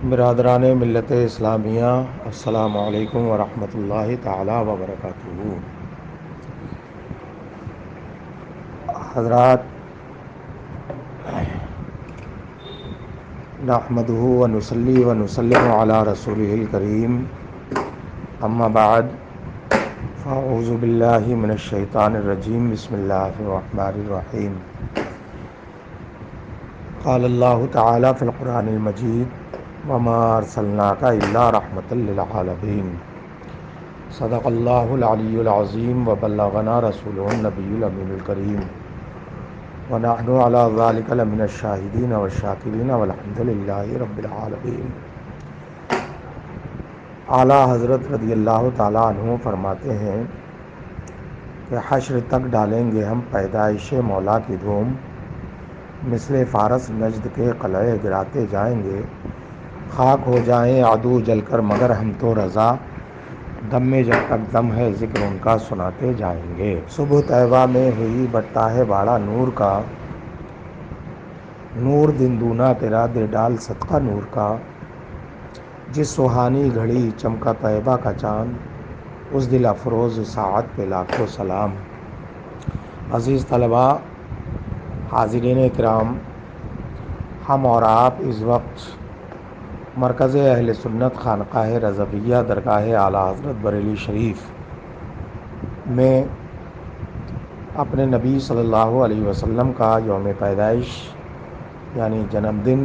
برادران ملت اسلامیہ، السلام علیکم ورحمۃ اللہ تعالی وبرکاتہ۔ حضرات، نحمدہ ونصلی ونسلم علی رسولہ الکریم، اما بعد، فاعوذ باللہ من الشیطان الرجیم، بسم اللہ الرحمن الرحیم۔ قال اللہ تعالی فی القرآن المجید، وما ارسلناک الا رحمۃ للعالمین۔ صدق اللہ العلی العظیم وبلغنا رسولہ النبی الامین الکریم، ونحن علی ذلک لمن الشاہدین والشاکرین والحمد للہ رب العالمین۔ اعلیٰ حضرت رضی اللہ تعالیٰ عنہ فرماتے ہیں کہ حشر تک ڈالیں گے ہم پیدائش مولا کی دھوم، مثل فارس نجد کے قلعے گراتے جائیں گے، خاک ہو جائیں عدو جل کر مگر ہم تو رضا، دم میں جب تک دم ہے ذکر ان کا سناتے جائیں گے۔ صبح طیبہ میں ہوئی بٹتا ہے باڑا نور کا، نور دن دونا تیرا دے ڈال صدقہ نور کا، جس سہانی گھڑی چمکا طیبہ کا چاند، اس دل افروز ساعت پہ لاکھوں سلام۔ عزیز طلباء، حاضرین کرام، ہم اور آپ اس وقت مرکز اہل سنت خانقاہ رضویہ درگاہ اعلیٰ حضرت بریلی شریف میں اپنے نبی صلی اللہ علیہ وسلم کا یوم پیدائش یعنی جنم دن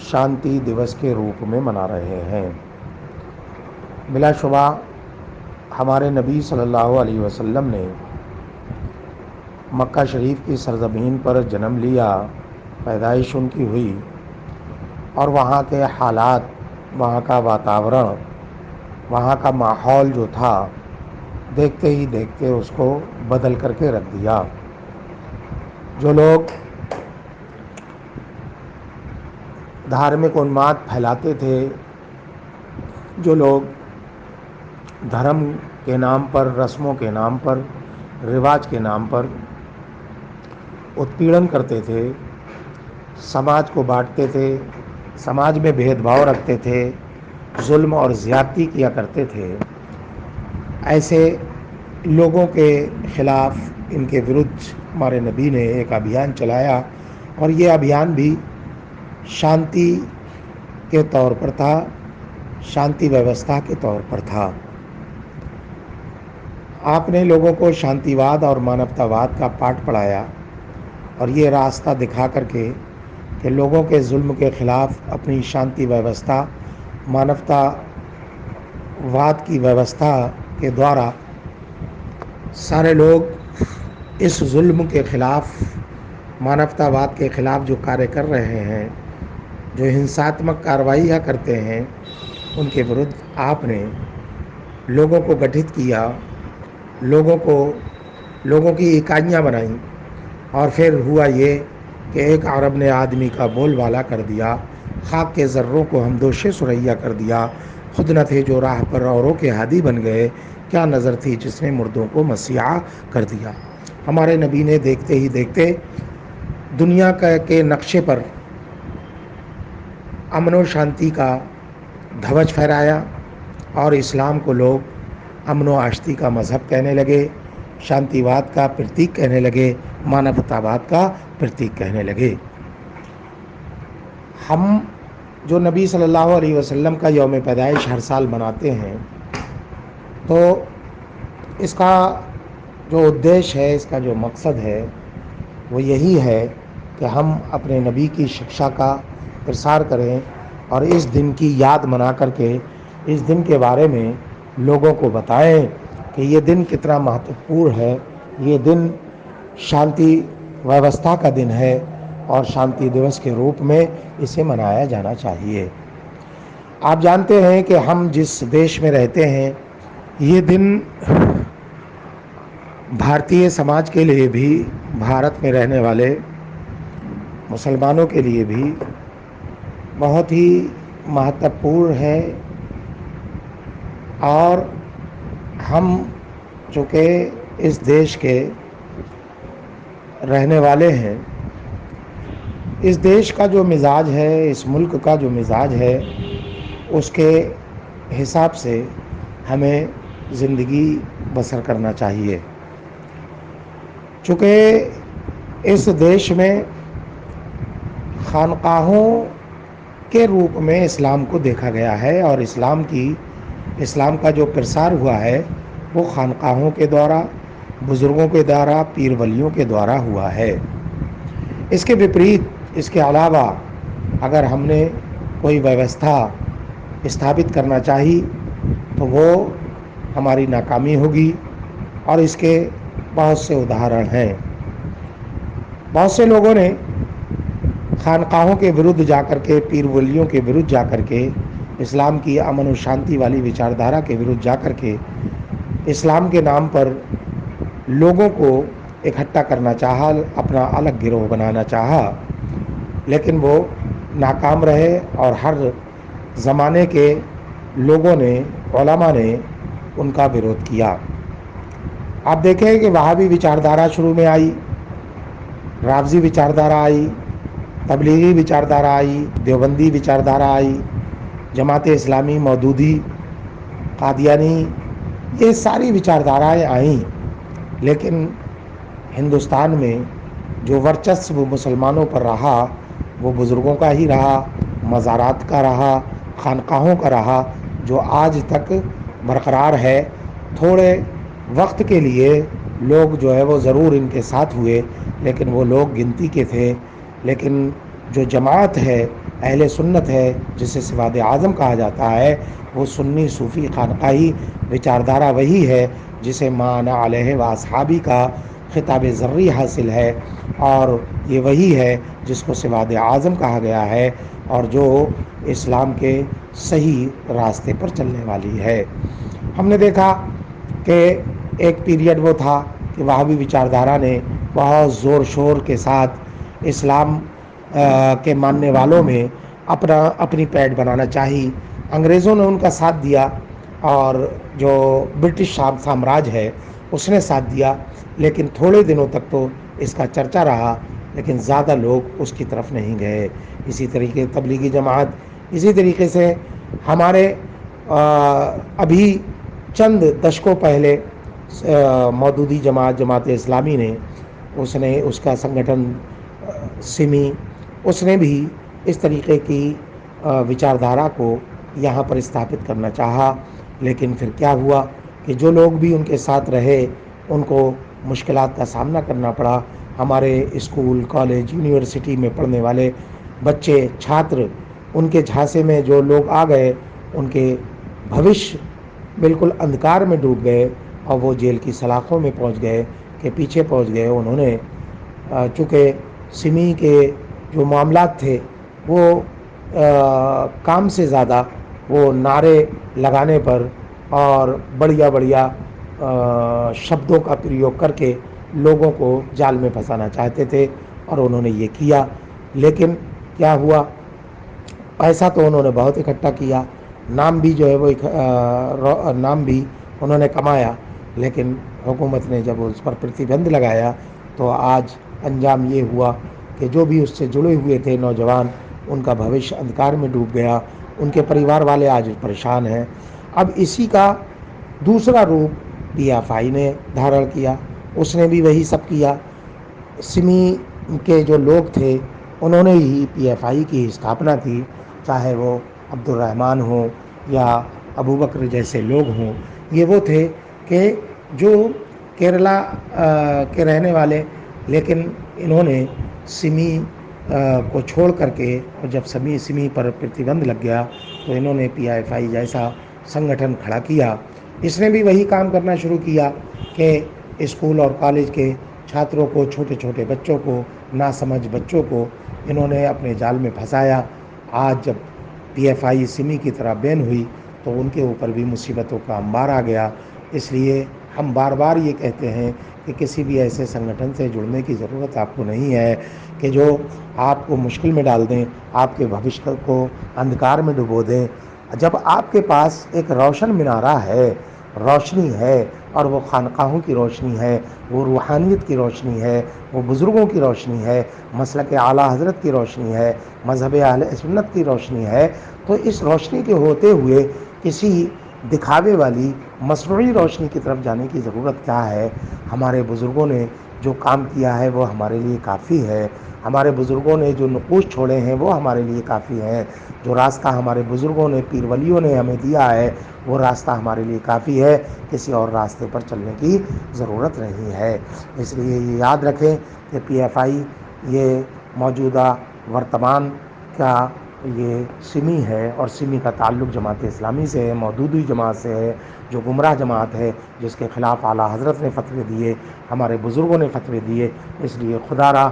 شانتی دیوس کے روپ میں منا رہے ہیں۔ بلا شبہ ہمارے نبی صلی اللہ علیہ وسلم نے مکہ شریف کی سرزمین پر جنم لیا، پیدائش ان کی ہوئی، اور وہاں کے حالات، وہاں کا واتاورن، وہاں کا ماحول جو تھا، دیکھتے ہی دیکھتے اس کو بدل کر کے رکھ دیا۔ جو لوگ دھارمک انماد پھیلاتے تھے، جو لوگ دھرم کے نام پر، رسموں کے نام پر، رواج کے نام پر اتپیڑن کرتے تھے، سماج کو بانٹتے تھے، سماج میں بھید بھاؤ رکھتے تھے، ظلم اور زیادتی کیا کرتے تھے، ایسے لوگوں کے خلاف، ان کے ورودھ ہمارے نبی نے ایک ابھیان چلایا، اور یہ ابھیان بھی شانتی کے طور پر تھا، شانتی ویوستھا کے طور پر تھا۔ آپ نے لوگوں کو شانتی واد اور مانوتا واد کا پاٹھ پڑھایا، اور یہ راستہ دکھا کر کے کہ لوگوں کے ظلم کے خلاف اپنی شانتی ویوستھا، مانوتا واد کی ویوستھا کے دوارا سارے لوگ اس ظلم کے خلاف، مانوتا واد کے خلاف جو کاریہ کر رہے ہیں، جو ہنساتمک کارروائیاں کرتے ہیں، ان کے ورودھ آپ نے لوگوں کو گٹھت کیا، لوگوں کی اکائیاں بنائیں، اور پھر ہوا یہ کہ ایک عرب نے آدمی کا بول بالا کر دیا، خاک کے ذروں کو ہمدوش سریا کر دیا، خود نہ تھے جو راہ پر اوروں کے ہادی بن گئے، کیا نظر تھی جس نے مردوں کو مسیحا کر دیا۔ ہمارے نبی نے دیکھتے ہی دیکھتے دنیا کے نقشے پر امن و شانتی کا دھوج پھہرایا، اور اسلام کو لوگ امن و آشتی کا مذہب کہنے لگے، شانتی واد کا پرتیک کہنے لگے، مانوتا واد کا پرتیک کہنے لگے۔ ہم جو نبی صلی اللہ علیہ وسلم کا یوم پیدائش ہر سال مناتے ہیں، تو اس کا جو ادیش ہے، اس کا جو مقصد ہے، وہ یہی ہے کہ ہم اپنے نبی کی شکشا کا پرسار کریں، اور اس دن کی یاد منا کر کے اس دن کے بارے میں لوگوں کو بتائیں کہ یہ دن کتنا مہتوپورن ہے، یہ دن شانتی ویوستھا کا دن ہے، اور شانتی دیوس کے روپ میں اسے منایا جانا چاہیے۔ آپ جانتے ہیں کہ ہم جس دیش میں رہتے ہیں، یہ دن بھارتیہ سماج کے لیے بھی، بھارت میں رہنے والے مسلمانوں کے لیے بھی بہت ہی مہتوپورن ہے، اور ہم چونکہ اس دیش کے رہنے والے ہیں، اس دیش کا جو مزاج ہے، اس ملک کا جو مزاج ہے، اس کے حساب سے ہمیں زندگی بسر کرنا چاہیے۔ چونکہ اس دیش میں خانقاہوں کے روپ میں اسلام کو دیکھا گیا ہے، اور اسلام کا جو پرسار ہوا ہے وہ خانقاہوں کے دوارا، بزرگوں کے دوارا، پیر ولیوں کے دوارا ہوا ہے۔ اس کے وپریت، اس کے علاوہ اگر ہم نے کوئی ویوستھا استھاپت کرنا چاہی تو وہ ہماری ناکامی ہوگی، اور اس کے بہت سے اداہرن ہیں۔ بہت سے لوگوں نے خانقاہوں کے ورد جا کر کے، پیر ولیوں کے ورد جا کر کے، اسلام کی امن و شانتی والی وچاردھارا کے ورد جا کر کے اسلام کے نام پر لوگوں کو اکٹھا کرنا چاہا، اپنا الگ گروہ بنانا چاہا، لیکن وہ ناکام رہے، اور ہر زمانے کے لوگوں نے، علماء نے ان کا ورود کیا۔ آپ دیکھیں کہ وہابی وچاردھارا شروع میں آئی، رافضی وچاردھارا آئی، تبلیغی وچاردھارا آئی، دیوبندی وچاردھارا آئی، جماعت اسلامی، مودودی، قادیانی، یہ ساری وچاردھارائیں آئیں، لیکن ہندوستان میں جو ورچسو مسلمانوں پر رہا وہ بزرگوں کا ہی رہا، مزارات کا رہا، خانقاہوں کا رہا، جو آج تک برقرار ہے۔ تھوڑے وقت کے لیے لوگ جو ہے وہ ضرور ان کے ساتھ ہوئے، لیکن وہ لوگ گنتی کے تھے۔ لیکن جو جماعت ہے، اہل سنت ہے، جسے سواد اعظم کہا جاتا ہے، وہ سنی صوفی خانقاہی وچاردھارا وہی ہے جسے ما انا علیہ و اصحابی کا خطاب ذری حاصل ہے، اور یہ وہی ہے جس کو سواد اعظم کہا گیا ہے، اور جو اسلام کے صحیح راستے پر چلنے والی ہے۔ ہم نے دیکھا کہ ایک پیریڈ وہ تھا کہ وہابی وچاردھارا نے بہت زور شور کے ساتھ اسلام کے ماننے والوں میں اپنی پیڈ بنانا چاہی۔ انگریزوں نے ان کا ساتھ دیا، اور جو برٹش سامراج ہے اس نے ساتھ دیا، لیکن تھوڑے دنوں تک تو اس کا چرچا رہا، لیکن زیادہ لوگ اس کی طرف نہیں گئے۔ اسی طریقے تبلیغی جماعت، اسی طریقے سے ہمارے ابھی چند دشکوں پہلے مودودی جماعت، جماعت اسلامی نے اس کا سنگٹھن سمی، اس نے بھی اس طریقے کی وچاردھارا کو یہاں پر استھاپت کرنا چاہا، لیکن پھر کیا ہوا کہ جو لوگ بھی ان کے ساتھ رہے ان کو مشکلات کا سامنا کرنا پڑا۔ ہمارے اسکول، کالج، یونیورسٹی میں پڑھنے والے بچے، چھاتر، ان کے جھانسے میں جو لوگ آ گئے، ان کے بھوشیہ بالکل اندھکار میں ڈوب گئے، اور وہ جیل کی سلاخوں میں پہنچ گئے کہ پیچھے پہنچ گئے۔ انہوں نے چونکہ سمی کے جو معاملات تھے وہ کام سے زیادہ وہ نعرے لگانے پر اور بڑھیا بڑھیا شبدوں کا پریوگ کر کے لوگوں کو جال میں پھنسانا چاہتے تھے، اور انہوں نے یہ کیا۔ لیکن کیا ہوا، پیسہ تو انہوں نے بہت اکٹھا کیا، نام بھی جو ہے وہ نام بھی انہوں نے کمایا، لیکن حکومت نے جب اس پر پرتیبندھ لگایا تو آج انجام یہ ہوا کہ جو بھی اس سے جڑے ہوئے تھے نوجوان، ان کا بھوشیہ اندھکار میں ڈوب گیا، ان کے پریوار والے آج پریشان ہیں۔ اب اسی کا دوسرا روپ پی ایف آئی نے دھارن کیا، اس نے بھی وہی سب کیا۔ سمی کے جو لوگ تھے انہوں نے ہی پی ایف آئی کی استھاپنا کی، چاہے وہ عبد الرحمن ہوں یا ابو بکر جیسے لوگ ہوں۔ یہ وہ تھے کہ جو کیرلا کے رہنے والے، لیکن انہوں نے سمی کو چھوڑ کر کے، اور جب سمی پر پرتیبندھ لگ گیا تو انہوں نے پی ایف آئی جیسا سنگٹھن کھڑا کیا۔ اس نے بھی وہی کام کرنا شروع کیا کہ اسکول اور کالج کے چھاتروں کو، چھوٹے چھوٹے بچوں کو، ناسمجھ بچوں کو انہوں نے اپنے جال میں پھنسایا۔ آج جب پی ایف آئی سمی کی طرح بین ہوئی تو ان کے اوپر بھی مصیبتوں کا انبار آ گیا۔ اس لیے ہم بار بار یہ کہتے ہیں کہ کسی بھی ایسے سنگٹھن سے جڑنے کی ضرورت آپ کو نہیں ہے کہ جو آپ کو مشکل میں ڈال دیں، آپ کے بھوشیہ کو اندھکار میں ڈبو دیں۔ جب آپ کے پاس ایک روشن منارہ ہے، روشنی ہے، اور وہ خانقاہوں کی روشنی ہے، وہ روحانیت کی روشنی ہے، وہ بزرگوں کی روشنی ہے، مسلک اعلیٰ حضرت کی روشنی ہے، مذہب اہل سنت کی روشنی ہے۔ تو اس روشنی کے ہوتے ہوئے کسی دکھاوے والی مصنوعی روشنی کی طرف جانے کی ضرورت کیا ہے؟ ہمارے بزرگوں نے جو کام کیا ہے وہ ہمارے لیے کافی ہے، ہمارے بزرگوں نے جو نقوش چھوڑے ہیں وہ ہمارے لیے کافی ہیں، جو راستہ ہمارے بزرگوں نے، پیر ولیوں نے ہمیں دیا ہے وہ راستہ ہمارے لیے کافی ہے، کسی اور راستے پر چلنے کی ضرورت نہیں ہے۔ اس لیے یہ یاد رکھیں کہ پی ایف آئی یہ موجودہ ورتمان کا یہ سمی ہے، اور سمی کا تعلق جماعت اسلامی سے ہے، مودودی جماعت سے ہے، جو گمراہ جماعت ہے، جس کے خلاف اعلیٰ حضرت نے فتوے دیے، ہمارے بزرگوں نے فتوے دیے۔ اس لیے خدا را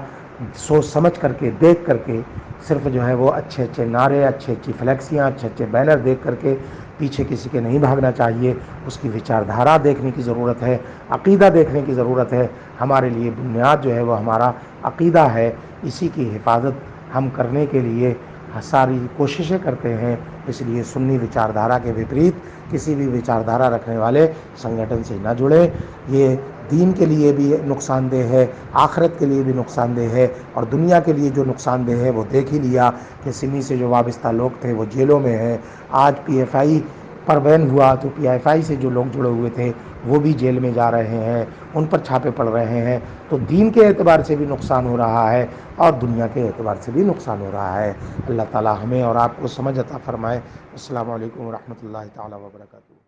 سوچ سمجھ کر کے، دیکھ کر کے، صرف جو ہے وہ اچھے اچھے نعرے، اچھی اچھی فلیکسیاں، اچھے اچھے بینر دیکھ کر کے پیچھے کسی کے نہیں بھاگنا چاہیے۔ اس کی وچاردھارا دیکھنے کی ضرورت ہے، عقیدہ دیکھنے کی ضرورت ہے۔ ہمارے لیے بنیاد جو ہے وہ ہمارا عقیدہ ہے، اسی کی حفاظت ہم کرنے کے لیے ساری کوششیں کرتے ہیں۔ اس لیے سنی وچاردھارا کے وپریت کسی بھی وچاردھارا رکھنے والے سنگٹھن سے نہ جڑیں۔ یہ دین کے لیے بھی نقصان دہ ہے، آخرت کے لیے بھی نقصان دہ ہے، اور دنیا کے لیے جو نقصان دہ ہے وہ دیکھ ہی لیا کہ سمی سے جو وابستہ لوگ تھے وہ جیلوں میں ہیں۔ آج پی ایف آئی پر بین ہوا تو پی ایف آئی سے جو لوگ جڑے ہوئے تھے وہ بھی جیل میں جا رہے ہیں، ان پر چھاپے پڑ رہے ہیں۔ تو دین کے اعتبار سے بھی نقصان ہو رہا ہے، اور دنیا کے اعتبار سے بھی نقصان ہو رہا ہے۔ اللہ تعالی ہمیں اور آپ کو سمجھ عطا فرمائے۔ السلام علیکم ورحمۃ اللہ تعالی وبرکاتہ۔